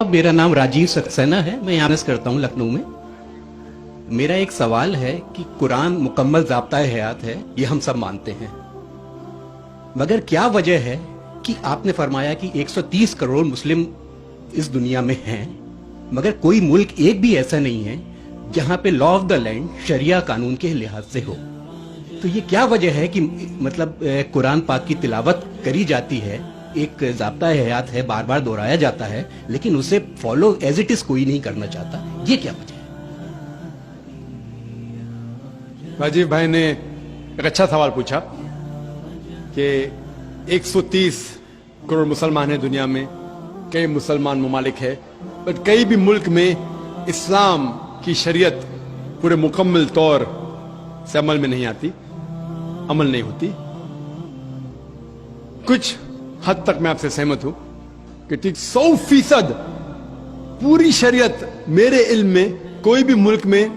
मेरा नाम राजीव सक्सेना है। मैं यहाँ करता हूँ लखनऊ में। मेरा एक सवाल है कि कुरान मुकम्मल ज़ाब्ता हयात है, ये हम सब मानते हैं, मगर क्या वजह है कि आपने फरमाया कि 130 करोड़ मुस्लिम इस दुनिया में हैं, मगर कोई मुल्क एक भी ऐसा नहीं है जहां पे लॉ ऑफ द लैंड शरिया कानून के लिहाज से हो। तो ये क्या वजह है कि मतलब कुरान पाक की तिलावत करी जाती है, एक ज़ाब्ता हयात है, बार बार दोहराया जाता है, लेकिन उसे फॉलो एज इट इज कोई नहीं करना चाहता, ये क्या वजह है? राजीव भाई ने एक अच्छा सवाल पूछा कि 130 करोड़ मुसलमान हैं दुनिया में, कई मुसलमान ममालिक है, बट कई भी मुल्क में इस्लाम की शरीयत पूरे मुकम्मल तौर से अमल में नहीं आती, अमल नहीं होती। कुछ हद तक मैं आपसे सहमत हूं कि ठीक 100% पूरी शरीयत मेरे इल्म में कोई भी मुल्क में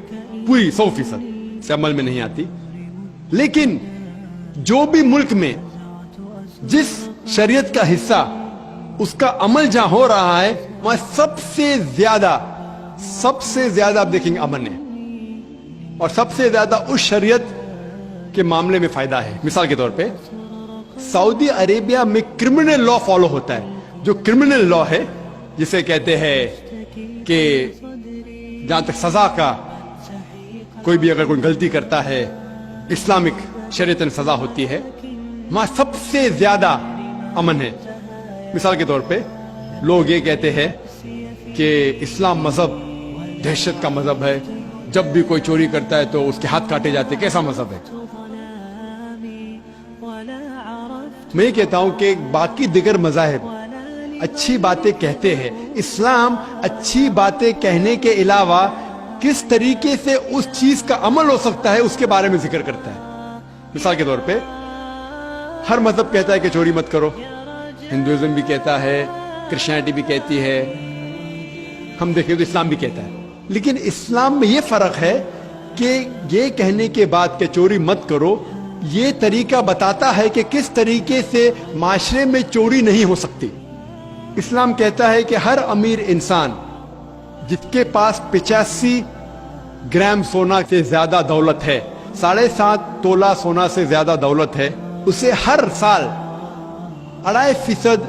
पूरी 100% से अमल में नहीं आती, लेकिन जो भी मुल्क में जिस शरीयत का हिस्सा उसका अमल जहां हो रहा है वहां सबसे ज्यादा आप देखेंगे अमन है, और सबसे ज्यादा उस शरीयत के मामले में फायदा है। मिसाल के तौर पे सऊदी अरेबिया में क्रिमिनल लॉ फॉलो होता है। जो क्रिमिनल लॉ है जिसे कहते हैं कि जहां तक सजा का, कोई भी अगर कोई गलती करता है इस्लामिक शरीयत में सजा होती है, वहां सबसे ज्यादा अमन है। मिसाल के तौर पे लोग ये कहते हैं कि इस्लाम मजहब दहशत का मजहब है, जब भी कोई चोरी करता है तो उसके हाथ काटे जाते। कैसा मजहब है? मैं ये कहता हूं कि बाकी दिगर मज़ाहिब अच्छी बातें कहते हैं, इस्लाम अच्छी बातें कहने के अलावा किस तरीके से उस चीज का अमल हो सकता है उसके बारे में जिक्र करता है। मिसाल के तौर पे हर मजहब कहता है कि चोरी मत करो, हिंदुइज्म भी कहता है, क्रिश्चियनिटी भी कहती है, हम देखें तो इस्लाम भी कहता है। लेकिन इस्लाम में ये फर्क है कि ये कहने के बाद कि चोरी मत करो, ये तरीका बताता है कि किस तरीके से माशरे में चोरी नहीं हो सकती। इस्लाम कहता है कि हर अमीर इंसान जिसके पास 85 ग्राम सोना से ज्यादा दौलत है, 7.5 तोला सोना से ज्यादा दौलत है, उसे हर साल 2.5%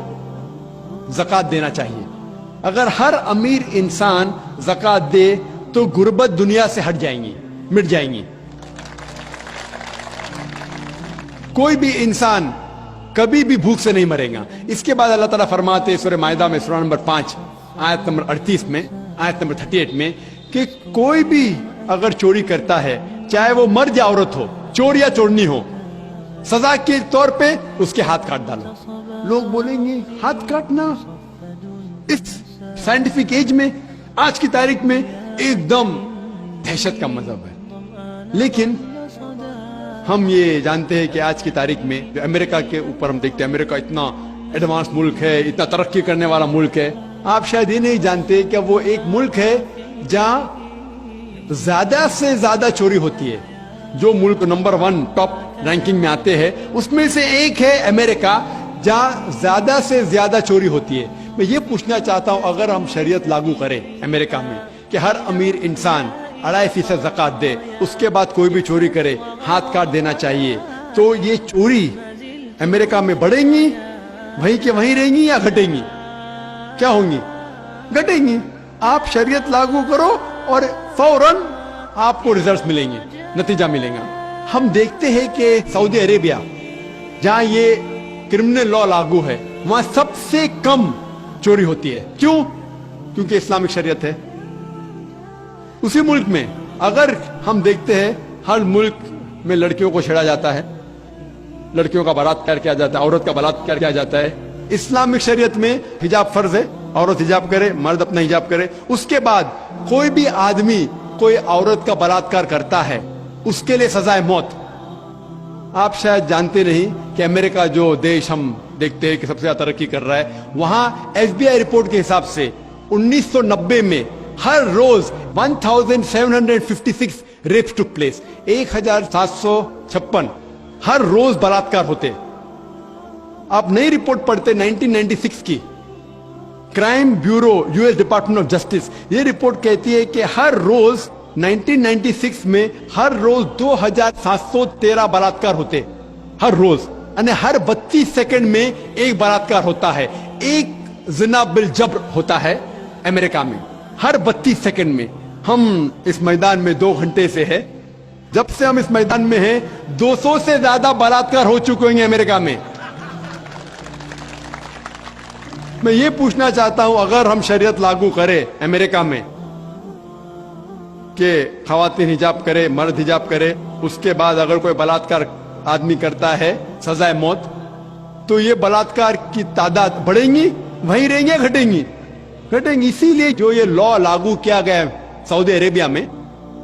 ज़कात देना चाहिए। अगर हर अमीर इंसान ज़कात दे तो गुर्बत दुनिया से हट जाएंगी, मिट जाएंगी। कोई भी इंसान कभी भी भूख से नहीं मरेगा। इसके बाद अल्लाह ताला फरमाते हैं सूरह माइदा में सूरह नंबर 5 आयत नंबर 38 में, आयत नंबर 38 में कि कोई भी अगर चोरी करता है, चाहे वो मर्द या औरत हो, चोर या चोरनी हो, सजा के तौर पे उसके हाथ काट डालो। लोग बोलेंगे हाथ काटना इस साइंटिफिक एज में, आज की तारीख में एकदम दहशत का मजहब है। लेकिन हम ये जानते हैं कि आज की तारीख में अमेरिका के ऊपर हम देखते हैं, अमेरिका इतना एडवांस मुल्क है, इतना तरक्की करने वाला मुल्क है। आप शायद ये नहीं जानते कि वो एक मुल्क है जहां ज्यादा से ज्यादा चोरी होती है। जो मुल्क नंबर 1 टॉप रैंकिंग में आते हैं उसमें से एक है अमेरिका, जहां ज्यादा से ज्यादा चोरी होती है। मैं ये पूछना चाहता हूं, अगर हम शरीयत लागू करें अमेरिका में कि हर अमीर इंसान 2.5% ज़कात दे, उसके बाद कोई भी चोरी करे हाथ काट देना चाहिए, तो ये चोरी अमेरिका में बढ़ेंगी, वहीं के वहीं रहेंगी या घटेंगी? क्या होंगी? घटेंगी। आप शरीयत लागू करो और फौरन आपको रिजल्ट मिलेंगे, नतीजा मिलेगा। हम देखते हैं कि सऊदी अरेबिया जहां ये क्रिमिनल लॉ लागू है, वहां सबसे कम चोरी होती है। क्यों? क्योंकि इस्लामिक शरीयत है। उसी मुल्क में अगर हम देखते हैं हर मुल्क में लड़कियों को छेड़ा जाता है, लड़कियों का बलात्कार किया जाता है, औरत का बलात्कार किया जाता है। इस्लामिक शरीयत में हिजाब फर्ज है, औरत हिजाब करे, मर्द अपना हिजाब करे। उसके बाद कोई भी आदमी कोई औरत का बलात्कार करता है, उसके लिए सजा है मौत। आप शायद जानते नहीं कि अमेरिका जो देश हम देखते हैं कि सबसे ज्यादा तरक्की कर रहा है, वहां FBI रिपोर्ट के हिसाब से 1990 में हर रोज 1756 रेप्स टुक प्लेस, 1756 हर रोज बलात्कार होते। आप नई रिपोर्ट पढ़ते 1996 की crime bureau US department of justice, ये रिपोर्ट कहती है कि हर रोज 1996 में हर रोज 2713 बलात्कार होते, हर रोज, यानी हर 32 सेकंड में एक बलात्कार होता है, एक जिना बिल जब्र होता है अमेरिका में हर 32 सेकंड में। हम इस मैदान में 2 घंटे से है, जब से हम इस मैदान में हैं 200 से ज्यादा बलात्कार हो चुके हैं अमेरिका में। मैं ये पूछना चाहता हूं, अगर हम शरीयत लागू करें अमेरिका में कि खवातीन हिजाब करे, मर्द हिजाब करे, उसके बाद अगर कोई बलात्कार आदमी करता है सजाए मौत, तो ये बलात्कार की तादाद बढ़ेंगी, वहीं रहेंगी, घटेंगी? घटेंगी। इसीलिए जो ये लॉ लागू किया गया है सऊदी अरेबिया में,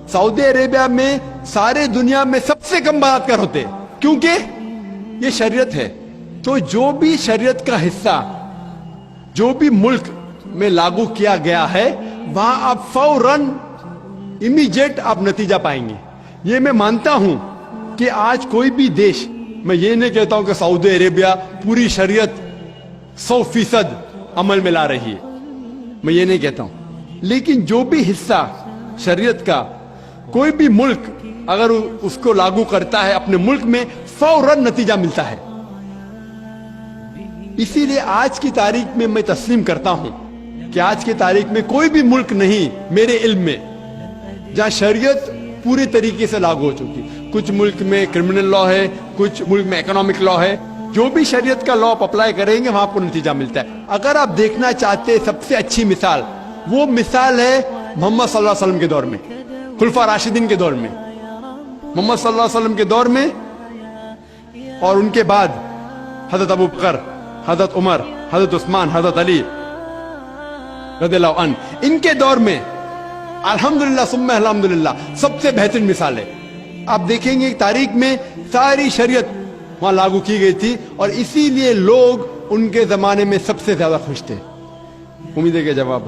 सऊदी अरेबिया में सारे दुनिया में सबसे कम बलात्कार होते हैं, क्योंकि ये शरीयत है। तो जो भी शरीयत का हिस्सा जो भी मुल्क में लागू किया गया है, वहां आप फौरन इमीडिएट आप नतीजा पाएंगे। ये मैं मानता हूं कि आज कोई भी देश, मैं ये नहीं कहता हूं कि सऊदी अरेबिया पूरी शरीयत 100% अमल में ला रही है, मैं ये नहीं कहता हूं, लेकिन जो भी हिस्सा शरीयत का कोई भी मुल्क अगर उसको लागू करता है अपने मुल्क में, फौरन नतीजा मिलता है। इसीलिए आज की तारीख में मैं तस्लीम करता हूं कि आज की तारीख में कोई भी मुल्क नहीं मेरे इल्म में जहां शरीयत पूरी तरीके से लागू हो चुकी। कुछ मुल्क में क्रिमिनल लॉ है, कुछ मुल्क में इकोनॉमिक लॉ है, जो भी शरीयत का लॉ आप अप्लाई करेंगे वहां आपको नतीजा मिलता है। अगर आप देखना चाहते हैं सबसे अच्छी मिसाल, वो मिसाल है मोहम्मद सल्लल्लाहु अलैहि वसल्लम के दौर में, खुलफा राशिदीन के दौर में, मोहम्मद सल्लल्लाहु अलैहि वसल्लम के दौर में और उनके बाद हजरत अबू बकर, हजरत उमर, हजरत उस्मान, हजरत अली रज़ियल्लाहु अन्हु, इनके दौर में अल्हम्दुलिल्लाह सुम्मा अल्हम्दुलिल्लाह सबसे बेहतरीन मिसाल है। आप देखेंगे तारीख में सारी शरीयत वहां लागू की गई थी और इसीलिए लोग उनके जमाने में सबसे ज्यादा खुश थे। उम्मीद है कि जवाब